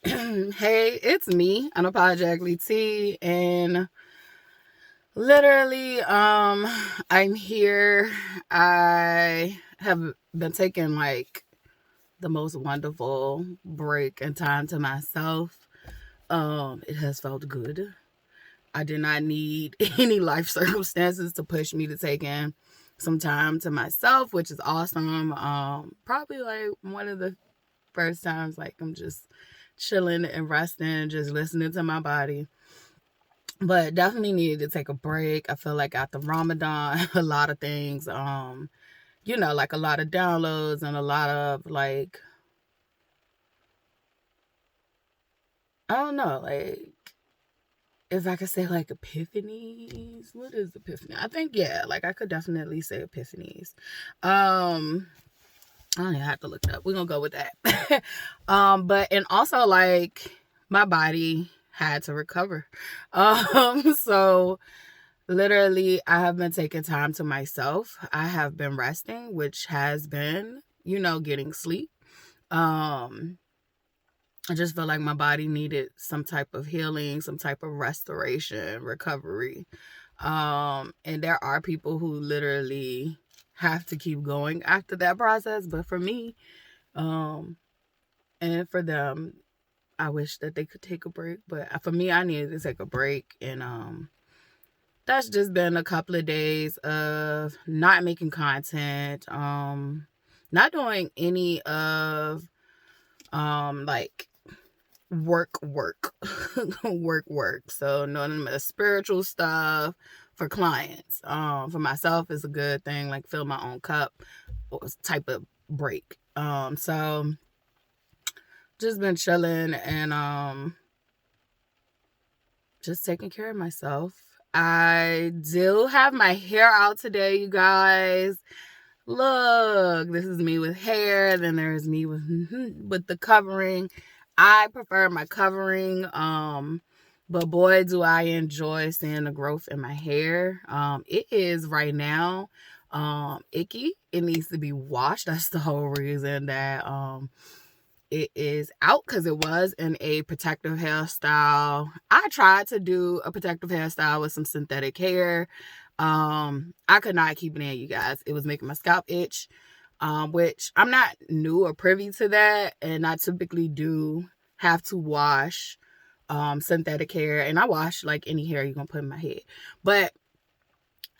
Hey, it's me, Unapologetically T, and literally, I'm here. I have been taking like the most wonderful break and time to myself. It has felt good. I did not need any life circumstances to push me to take in some time to myself, which is awesome. Probably like one of the first times like I'm just chilling and resting, just listening to my body. But definitely needed to take a break. I feel like after Ramadan, a lot of things, like a lot of downloads and a lot of like, I don't know, like if I could say like epiphanies. What is epiphany? I think yeah, like I could definitely say epiphanies. I don't even have to look it up. We're gonna go with that. But and also like my body had to recover. So literally I have been taking time to myself. I have been resting, which has been, getting sleep. Um, I just felt like my body needed some type of healing, some type of restoration, recovery. And there are people who literally have to keep going after that process. But for me, um, and for them, I wish that they could take a break. But for me, I needed to take a break. And that's just been a couple of days of not making content, not doing any of like work work. So none of the spiritual stuff for clients. For myself is a good thing, like fill my own cup type of break. So just been chilling and just taking care of myself. I do have my hair out today, you guys. Look, this is me with hair. Then there's me with the covering. I prefer my covering. But boy, do I enjoy seeing the growth in my hair. It is right now icky. It needs to be washed. That's the whole reason that it is out, because it was in a protective hairstyle. I tried to do a protective hairstyle with some synthetic hair. I could not keep it in, you guys. It was making my scalp itch, which I'm not new or privy to that. And I typically do have to wash synthetic hair. And I wash like any hair you're going to put in my head. But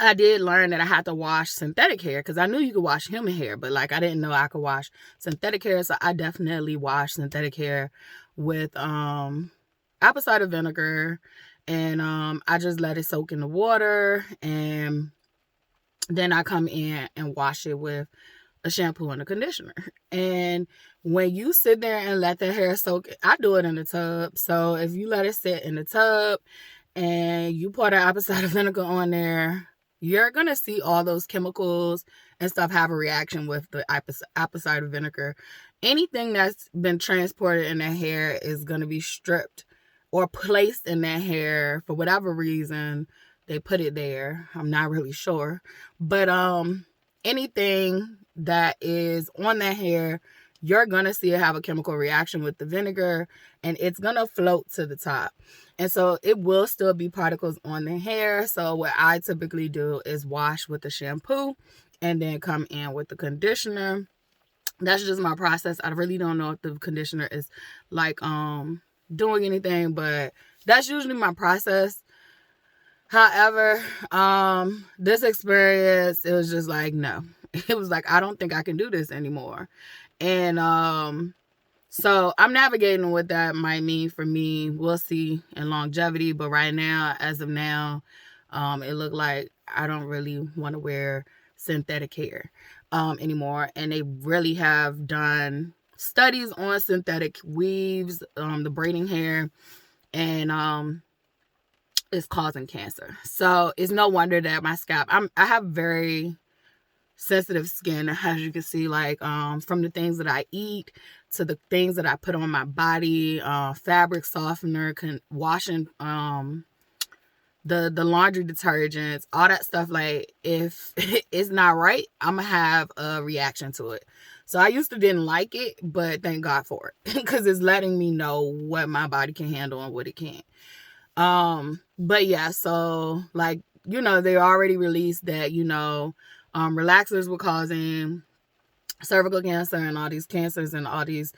I did learn that I had to wash synthetic hair, because I knew you could wash human hair, but like I didn't know I could wash synthetic hair. So I definitely wash synthetic hair with apple cider vinegar, and I just let it soak in the water, and then I come in and wash it with a shampoo and a conditioner. And when you sit there and let the hair soak, I do it in the tub. So if you let it sit in the tub and you pour the apple cider vinegar on there, you're going to see all those chemicals and stuff have a reaction with the apple cider vinegar. Anything that's been transported in that hair is going to be stripped or placed in that hair for whatever reason they put it there. I'm not really sure. But anything that is on that hair, you're going to see it have a chemical reaction with the vinegar, and it's going to float to the top. And so it will still be particles on the hair. So what I typically do is wash with the shampoo and then come in with the conditioner. That's just my process. I really don't know if the conditioner is like doing anything, but that's usually my process. However, this experience, it was just like, no. It was like, I don't think I can do this anymore. And so I'm navigating what that might mean for me. We'll see in longevity. But right now, as of now, it looked like I don't really want to wear synthetic hair anymore. And they really have done studies on synthetic weaves, the braiding hair, and it's causing cancer. So it's no wonder that my scalp, I have very sensitive skin, as you can see, like from the things that I eat to the things that I put on my body, fabric softener, washing the laundry detergents, all that stuff. Like if it's not right, I'm gonna have a reaction to it. So I used to didn't like it, but thank God for it because it's letting me know what my body can handle and what it can't. But yeah, so like, they already released that, relaxers were causing cervical cancer and all these cancers and all these,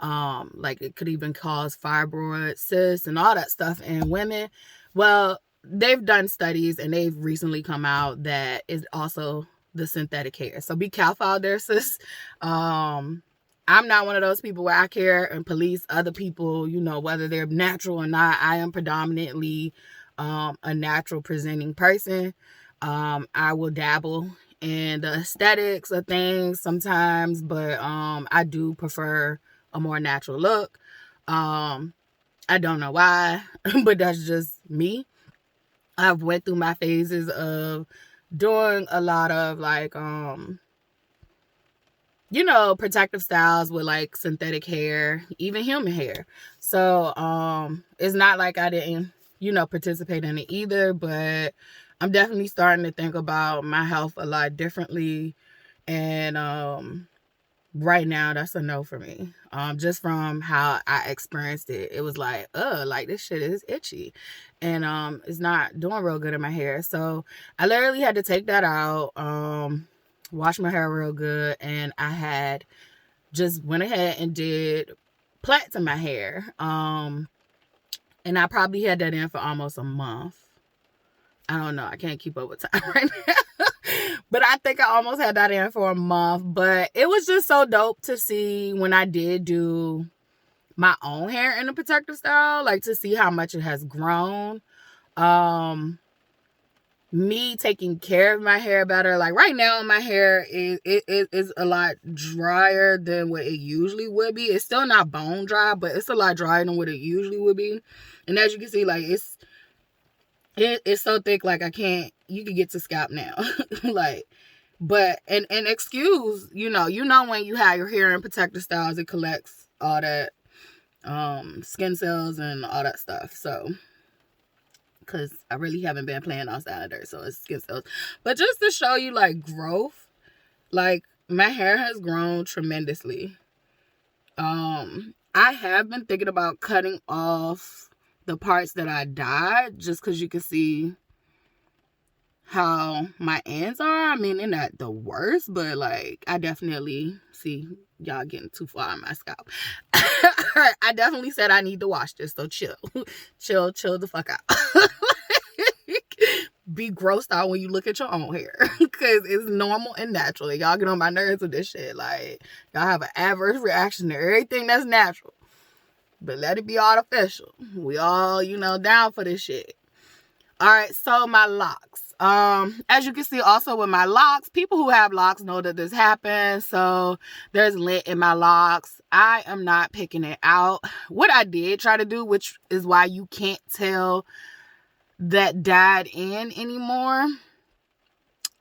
like it could even cause fibroid cysts and all that stuff in women. Well, they've done studies and they've recently come out that is also the synthetic hair. So be careful out there, sis. I'm not one of those people where I care and police other people, whether they're natural or not. I am predominantly a natural presenting person. I will dabble in the aesthetics of things sometimes, but I do prefer a more natural look. I don't know why, but that's just me. I've went through my phases of doing a lot of like protective styles with like synthetic hair, even human hair. So it's not like I didn't, participate in it either, but I'm definitely starting to think about my health a lot differently. And right now that's a no for me. Just from how I experienced it, it was like, like this shit is itchy and it's not doing real good in my hair. So I literally had to take that out, wash my hair real good, and I had just went ahead and did plaits in my hair. And I probably had that in for almost a month. I don't know. I can't keep up with time right now. But I think I almost had that in for a month. But it was just so dope to see when I did do my own hair in a protective style, like to see how much it has grown. Me taking care of my hair better. Like right now, my hair is a lot drier than what it usually would be. It's still not bone dry, but it's a lot drier than what it usually would be. And as you can see, like it's so thick, like you can get to scalp now. Like, but and excuse, when you have your hair in protective styles, it collects all that skin cells and all that stuff. So because I really haven't been playing outside of dirt, so it's skin cells. But just to show you like growth, like my hair has grown tremendously. I have been thinking about cutting off the parts that I dyed, just because you can see how my ends are. I mean, they're not the worst, but like I definitely see y'all getting too far on my scalp. I definitely said I need to wash this, so chill the fuck out. Be grossed out when you look at your own hair, because it's normal and natural. Y'all get on my nerves with this shit. Like, y'all have an adverse reaction to everything that's natural, but let it be artificial. We all, down for this shit. All right, so my locks. As you can see also with my locks, people who have locks know that this happens. So there's lint in my locks. I am not picking it out. What I did try to do, which is why you can't tell that dyed in anymore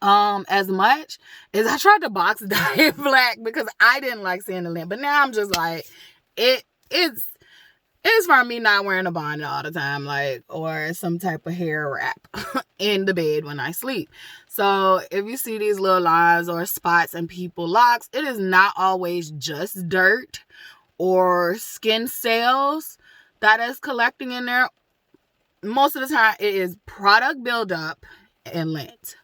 as much, is I tried to box dye it black because I didn't like seeing the lint. But now I'm just like, it's from me not wearing a bonnet all the time, like, or some type of hair wrap in the bed when I sleep. So if you see these little lines or spots in people's locks, it is not always just dirt or skin cells that is collecting in there. Most of the time it is product buildup and lint.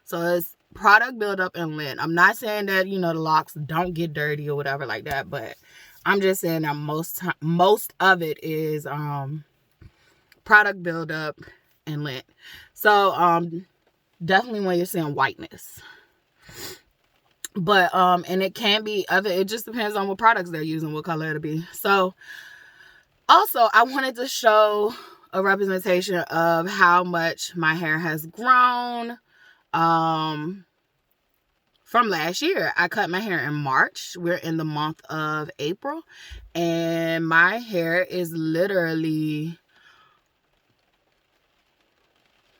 So it's product buildup and lint. I'm not saying that, the locks don't get dirty or whatever like that, but I'm just saying that most of it is product buildup and lint. So definitely when you're seeing whiteness. But and it can be other, it just depends on what products they're using, what color it'll be. So also I wanted to show a representation of how much my hair has grown from last year. I cut my hair in March. We're in the month of April, and my hair is literally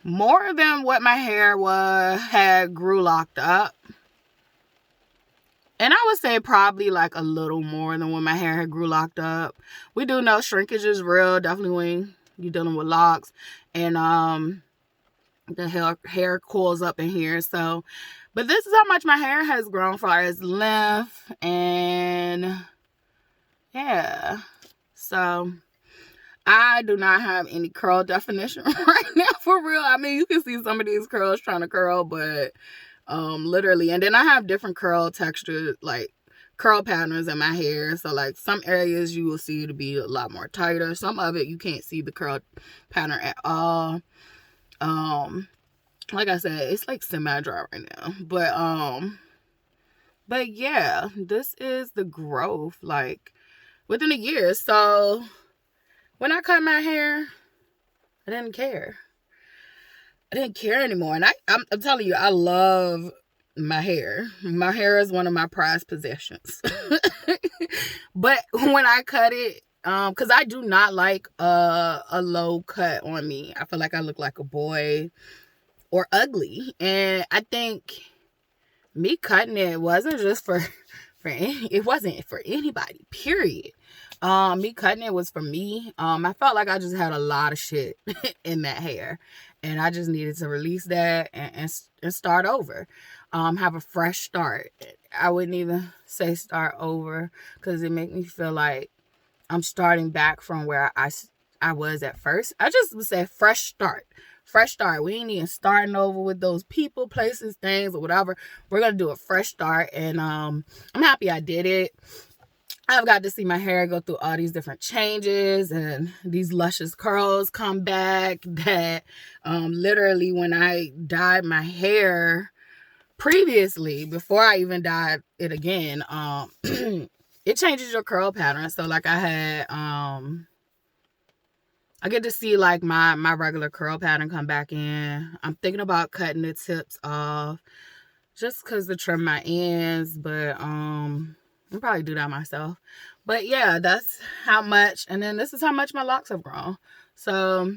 more than what my hair had grew locked up. And I would say probably like a little more than when my hair had grew locked up. We do know shrinkage is real, definitely when you're dealing with locks. And the hair coils up in here. So, but this is how much my hair has grown far as length, and yeah. So I do not have any curl definition right now, for real. I mean, you can see some of these curls trying to curl, but literally. And then I have different curl textures, like curl patterns in my hair. So like some areas you will see to be a lot more tighter. Some of it you can't see the curl pattern at all. Like I said, it's like semi-dry right now. But yeah, this is the growth like within a year. So when I cut my hair, I didn't care. I didn't care anymore. And I'm telling you, I love my hair. My hair is one of my prized possessions. But when I cut it, because I do not like a low cut on me. I feel like I look like a boy or ugly. And I think me cutting it wasn't just it wasn't for anybody, period. Me cutting it was for me. I felt like I just had a lot of shit in that hair, and I just needed to release that and start over. Have a fresh start. I wouldn't even say start over, because it made me feel like I'm starting back from where I was at first. I just would say fresh start. Fresh start. We ain't even starting over with those people, places, things, or whatever. We're going to do a fresh start. And I'm happy I did it. I've got to see my hair go through all these different changes and these luscious curls come back that literally when I dyed my hair previously, before I even dyed it again, it changes your curl pattern. So like I had... I get to see like my regular curl pattern come back in. I'm thinking about cutting the tips off just because to trim my ends, but I'll probably do that myself. But yeah, that's how much. And then this is how much my locks have grown. So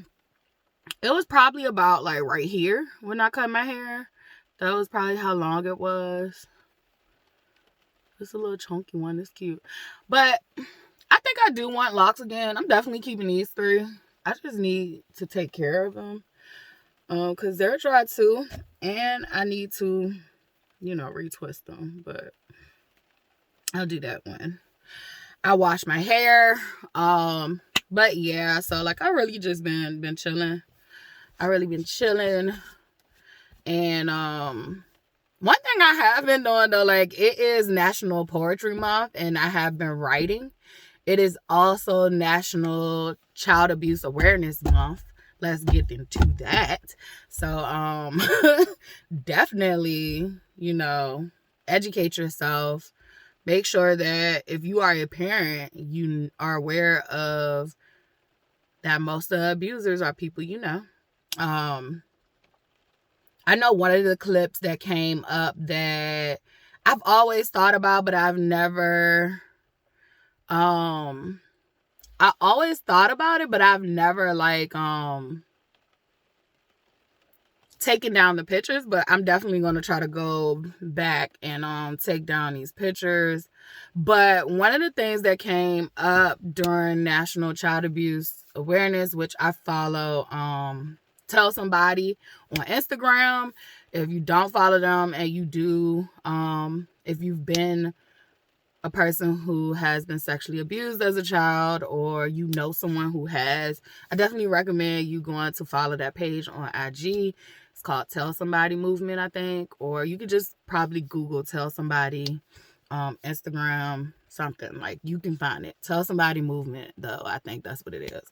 it was probably about like right here when I cut my hair. That was probably how long it was. It's a little chunky one. It's cute. But I think I do want locks again. I'm definitely keeping these 3. I just need to take care of them because they're dry too, and I need to, retwist them. But I'll do that when I wash my hair. But yeah, so like I really just been chilling. I really been chilling, and one thing I have been doing though, like it is National Poetry Month, and I have been writing. It is also National Child Abuse Awareness Month. Let's get into that. So, definitely, educate yourself. Make sure that if you are a parent, you are aware of that most of the abusers are people you know. I know one of the clips that came up that I've always thought about, but I've never... I always thought about it, but I've never like taken down the pictures, but I'm definitely going to try to go back and take down these pictures. But one of the things that came up during National Child Abuse Awareness, which I follow Tell Somebody on Instagram. If you don't follow them and you do, if you've been a person who has been sexually abused as a child, or you know someone who has, I definitely recommend you going to follow that page on IG. It's called Tell Somebody Movement, I think. Or you could just probably Google Tell Somebody, Instagram, something. Like, you can find it. Tell Somebody Movement, though. I think that's what it is.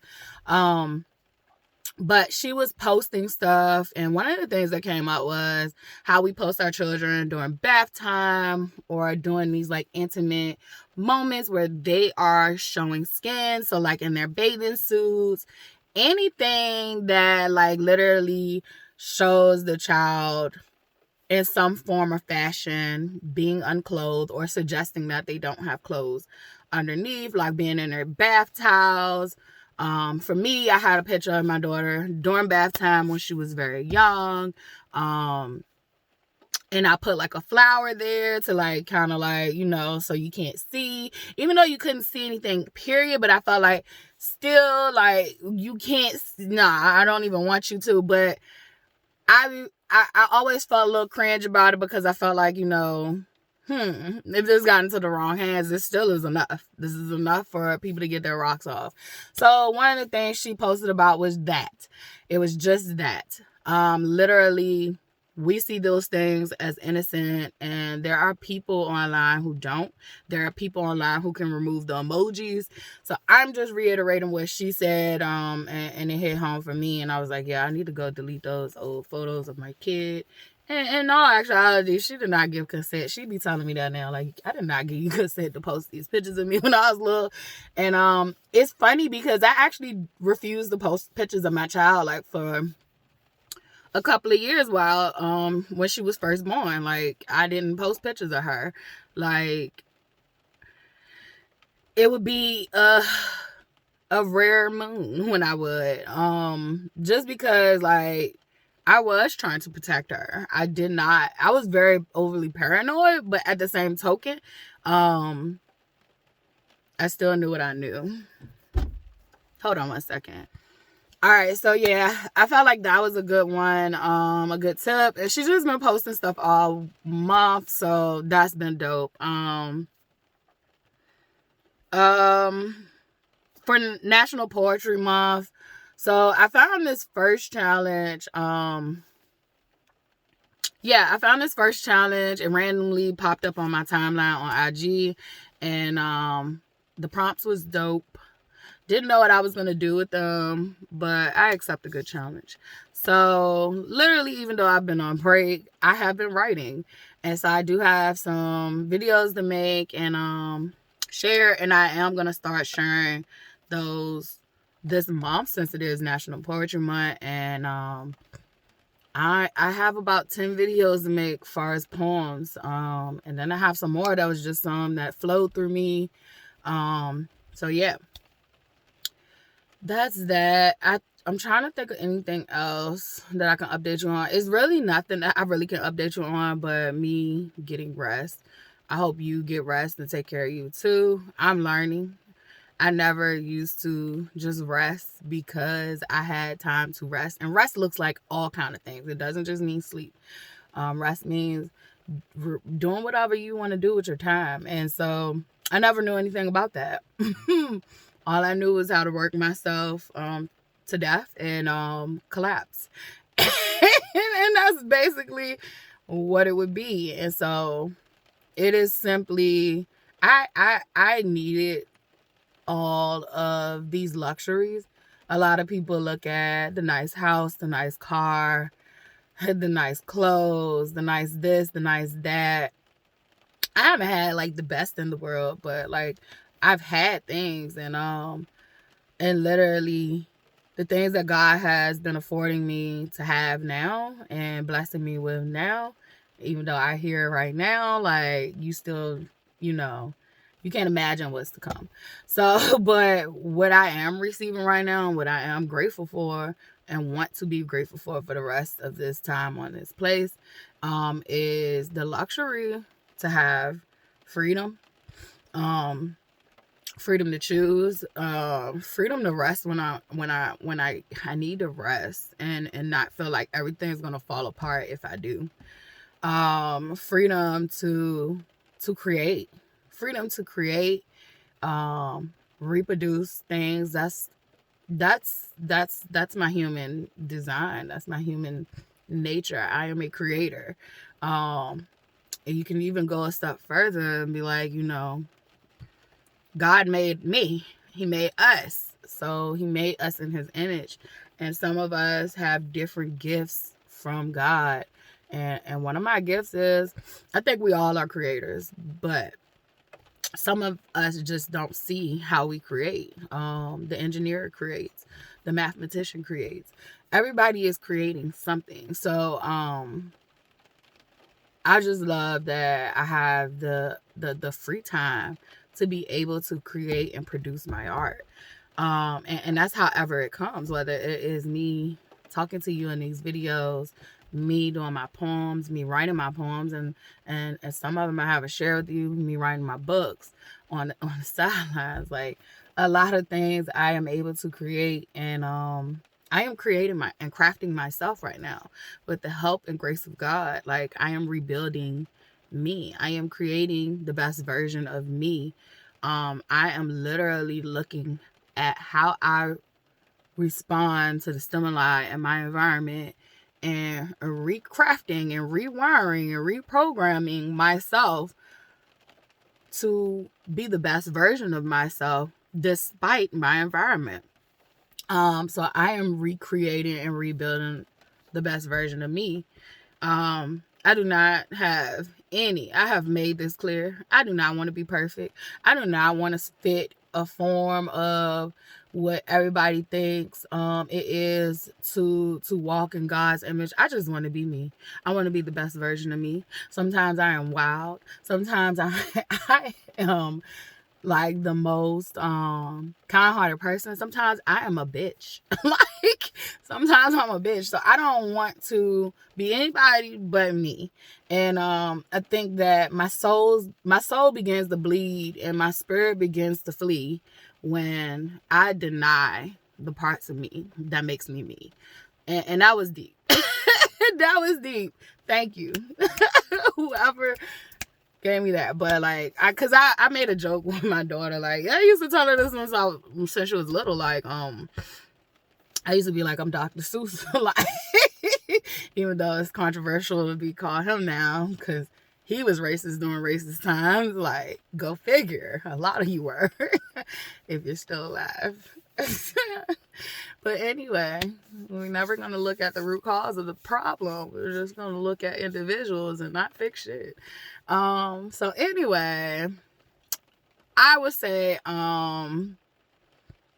But she was posting stuff, and one of the things that came up was how we post our children during bath time or during these like intimate moments where they are showing skin. So like in their bathing suits, anything that like literally shows the child in some form or fashion being unclothed or suggesting that they don't have clothes underneath, like being in their bath towels. For me, I had a picture of my daughter during bath time when she was very young. And I put like a flower there to like kind of like, so you can't see, even though you couldn't see anything, period. But I felt like still like you can't, I don't even want you to. But I always felt a little cringe about it because I felt like, if this got into the wrong hands, this still is enough. This is enough for people to get their rocks off. So one of the things she posted about was that. It was just that. Literally, we see those things as innocent, and there are people online who don't. There are people online who can remove the emojis. So I'm just reiterating what she said, and it hit home for me, and I was like, yeah, I need to go delete those old photos of my kid. And in all actuality, she did not give consent. She be telling me that now. Like, I did not give you consent to post these pictures of me when I was little. And it's funny because I actually refused to post pictures of my child, like, for a couple of years while when she was first born. Like, I didn't post pictures of her. Like, it would be a rare moon when I would. Just because, like, I was trying to protect her. I was very overly paranoid, but at the same token, I still knew what I knew. Hold on one second. All right, so yeah, I felt like that was a good one, a good tip. And she's just been posting stuff all month, so that's been dope. For National Poetry Month, so I found this first challenge. I found this first challenge. It randomly popped up on my timeline on IG, and the prompts was dope. Didn't know what I was going to do with them, but I accept a good challenge. So literally, even though I've been on break, I have been writing. And so I do have some videos to make and share, and I am going to start sharing those this month since it is National Poetry Month. And I have about 10 videos to make as far as poems. And then I have some more that was just some that flowed through me. So yeah. That's that. I'm trying to think of anything else that I can update you on. It's really nothing that I really can update you on but me getting rest. I hope you get rest and take care of you too. I'm learning. I never used to just rest because I had time to rest. And rest looks like all kind of things. It doesn't just mean sleep. Rest means doing whatever you want to do with your time. And so I never knew anything about that. All I knew was how to work myself to death and collapse. And that's basically what it would be. And so it is simply, I needed all of these luxuries. A lot of people look at the nice house, the nice car, the nice clothes, the nice this, the nice that. I haven't had like the best in the world, but like I've had things, and literally the things that God has been affording me to have now and blessing me with now, even though I hear it right now, like you still, you can't imagine what's to come. So, but what I am receiving right now and what I am grateful for and want to be grateful for the rest of this time on this place, is the luxury to have freedom, freedom to choose, freedom to rest when I need to rest and not feel like everything's gonna fall apart if I do. Freedom to create, reproduce things. That's my human design. That's my human nature. I am a creator. And you can even go a step further and be like, God made me. He made us. So he made us in his image. And some of us have different gifts from God. And one of my gifts is, I think we all are creators, but some of us just don't see how we create. The engineer creates. The mathematician creates. Everybody is creating something. So I just love that I have the free time to be able to create and produce my art. And that's however it comes, whether it is me talking to you in these videos, me doing my poems, me writing my poems, and some of them I haven't shared with you, me writing my books on the sidelines. Like, a lot of things I am able to create, and I am creating and crafting myself right now with the help and grace of God. Like, I am rebuilding me. I am creating the best version of me. I am literally looking at how I respond to the stimuli in my environment and recrafting and rewiring and reprogramming myself to be the best version of myself despite my environment. So I am recreating and rebuilding the best version of me. I do not have I have made this clear. I do not want to be perfect. I do not want to fit a form of what everybody thinks it is to walk in God's image. I just want to be me. I want to be the best version of me. Sometimes I am wild. Sometimes I am like the most kind-hearted person. Sometimes I am a bitch. Like, sometimes I'm a bitch. So I don't want to be anybody but me. And I think that my soul begins to bleed and my spirit begins to flee when I deny the parts of me that makes me me. And that was deep. That was deep. Thank you. Whoever gave me that. But like, I made a joke with my daughter. Like, I used to tell her this since she was little. Like, I used to be like, I'm Dr. Seuss. Like, even though it's controversial to call him now, because he was racist during racist times. Like, go figure. A lot of you were, if you're still alive. But anyway, we're never going to look at the root cause of the problem. We're just going to look at individuals and not fix shit. So anyway, I would say,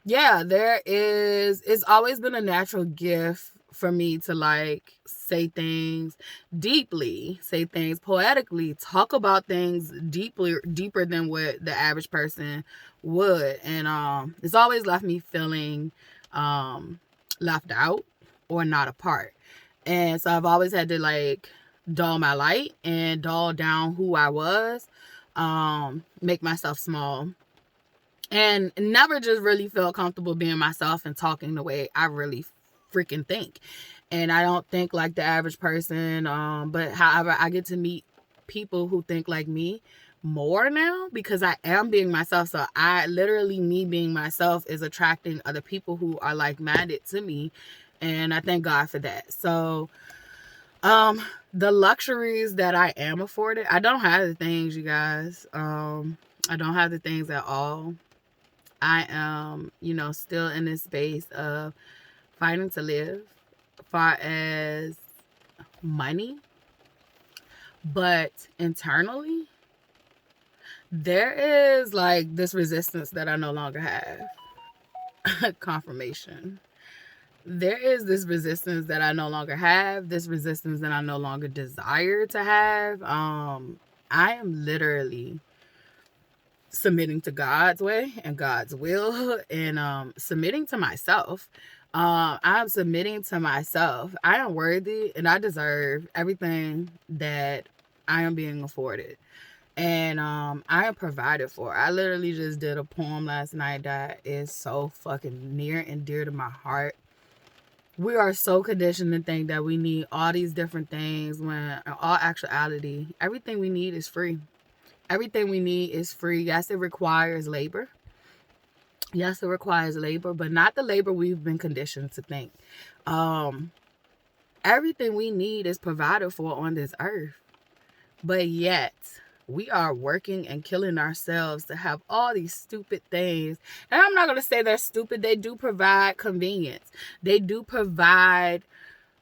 yeah, it's always been a natural gift for me to like say things deeply, say things poetically, talk about things deeper than what the average person would. And it's always left me feeling left out or not a part. And so I've always had to like dull my light and dull down who I was, make myself small, and never just really feel comfortable being myself and talking the way I really freaking think. And I don't think like the average person, but however, I get to meet people who think like me more now because I am being myself. So me being myself is attracting other people who are like-minded to me, and I thank God for that. So the luxuries that I am afforded, I don't have the things, you guys. I don't have the things at all. I am, still in this space of fighting to live as far as money. But internally, there is like this resistance that I no longer have. Confirmation. There is this resistance that I no longer have, this resistance that I no longer desire to have. I am literally submitting to God's way and God's will, and submitting to myself. I'm submitting to myself. I am worthy and I deserve everything that I am being afforded. And I am provided for. I literally just did a poem last night that is so fucking near and dear to my heart. We are so conditioned to think that we need all these different things when in all actuality, everything we need is free. Everything we need is free. Yes, it requires labor. Yes, it requires labor, but not the labor we've been conditioned to think. Everything we need is provided for on this earth. But yet, we are working and killing ourselves to have all these stupid things. And I'm not going to say they're stupid. They do provide convenience. They do provide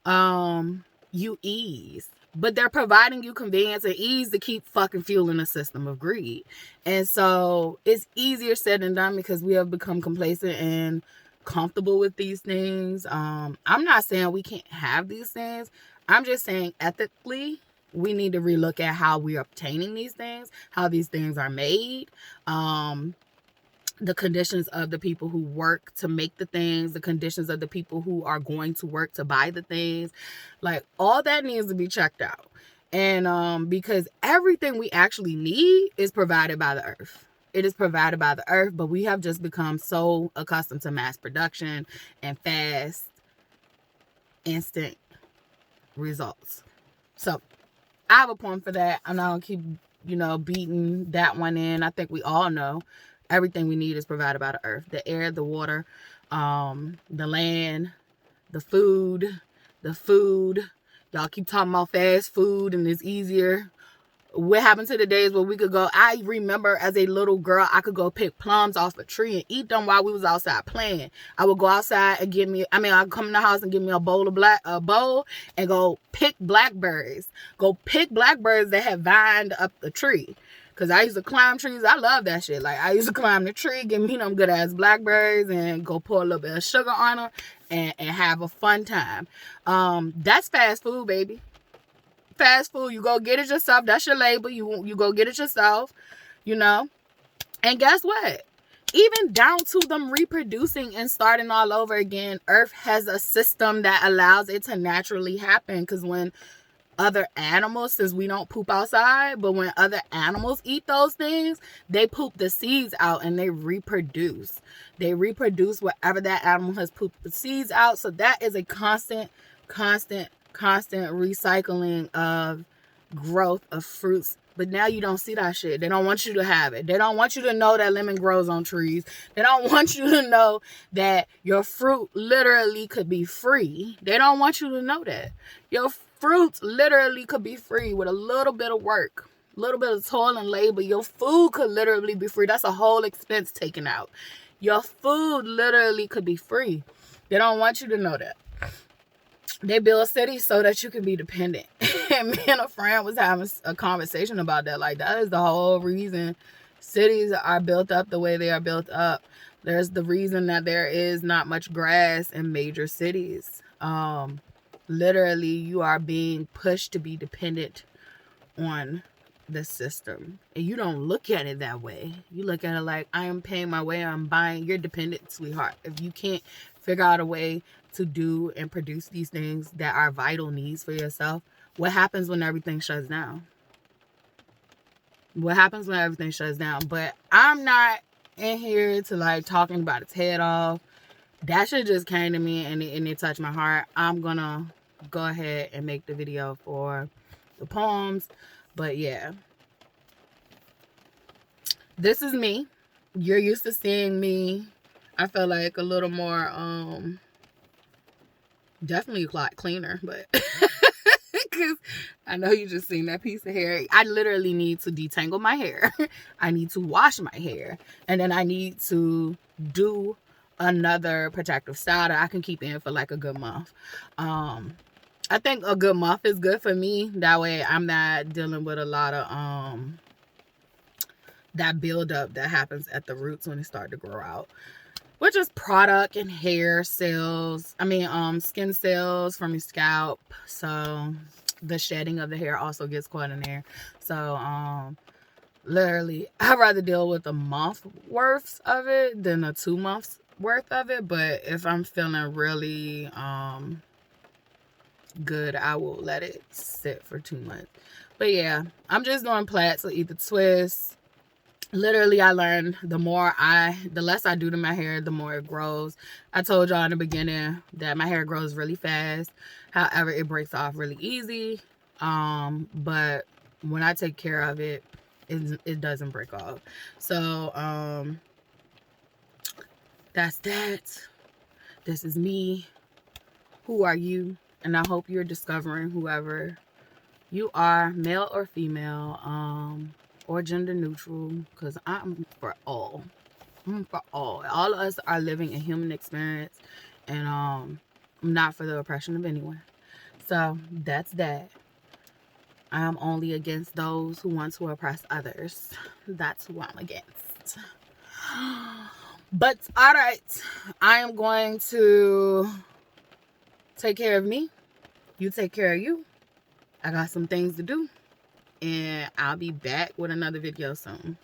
you ease. But they're providing you convenience and ease to keep fucking fueling a system of greed. And so it's easier said than done because we have become complacent and comfortable with these things. I'm not saying we can't have these things. I'm just saying ethically, we need to relook at how we're obtaining these things, how these things are made, the conditions of the people who work to make the things, the conditions of the people who are going to work to buy the things. Like, all that needs to be checked out. And because everything we actually need is provided by the earth. It is provided by the earth, but we have just become so accustomed to mass production and fast instant results. So I have a poem for that. I'm not gonna keep, beating that one in. I think we all know everything we need is provided by the earth, the air, the water, the land, the food. Y'all keep talking about fast food and it's easier. What happened to the days where we could go? I remember as a little girl, I could go pick plums off a tree and eat them while we was outside playing. I would go outside and I'd come in the house and give me a bowl and go pick blackberries. Go pick blackberries that had vined up the tree. Because I used to climb trees. I love that shit. Like, I used to climb the tree, give me them good ass blackberries and go pour a little bit of sugar on them and have a fun time. That's fast food, baby. Fast food, you go get it yourself. That's your label. You go get it yourself, And guess what? Even down to them reproducing and starting all over again, Earth has a system that allows it to naturally happen. Because when other animals, since we don't poop outside, but when other animals eat those things, they poop the seeds out and they reproduce. They reproduce whatever that animal has pooped the seeds out. So that is a constant recycling of growth of fruits. But now you don't see that shit. They don't want you to have it. They don't want you to know that lemon grows on trees. They don't want you to know that your fruit literally could be free. They don't want you to know that. Your fruits literally could be free with a little bit of work, a little bit of toil and labor. Your food could literally be free. That's a whole expense taken out. Your food literally could be free. They don't want you to know that. They build cities so that you can be dependent. And me and a friend was having a conversation about that. Like, that is the whole reason cities are built up the way they are built up. There's the reason that there is not much grass in major cities. Literally, you are being pushed to be dependent on the system. And you don't look at it that way. You look at it like, I am paying my way, I'm buying. You're dependent, sweetheart. If you can't figure out a way to do and produce these things that are vital needs for yourself, what happens when everything shuts down? What happens when everything shuts down? But I'm not in here to like talking about its head off. That shit just came to me and it touched my heart. I'm gonna go ahead and make the video for the poems. But yeah, this is me. You're used to seeing me, I feel like, a little more definitely a lot cleaner, but because I know you just seen that piece of hair. I literally need to detangle my hair. I need to wash my hair, and then I need to do another protective style that I can keep in for like a good month. I think a good month is good for me. That way I'm not dealing with a lot of that buildup that happens at the roots when they start to grow out. Which is product and hair cells. Skin cells from your scalp. So the shedding of the hair also gets caught in there. So literally, I'd rather deal with a month worth of it than a 2 months worth of it. But if I'm feeling really good, I will let it sit for 2 months. But yeah, I'm just doing plaits or either twists. Literally, I learned the less I do to my hair, the more it grows. I told y'all in the beginning that my hair grows really fast. However, it breaks off really easy. But when I take care of it, it doesn't break off. So, that's that. This is me. Who are you? And I hope you're discovering whoever you are, male or female, or gender neutral, because I'm for all. I'm for all. All of us are living a human experience, and I'm not for the oppression of anyone. So that's that. I'm only against those who want to oppress others. That's who I'm against. But all right, I am going to take care of me. You take care of you. I got some things to do. And I'll be back with another video soon.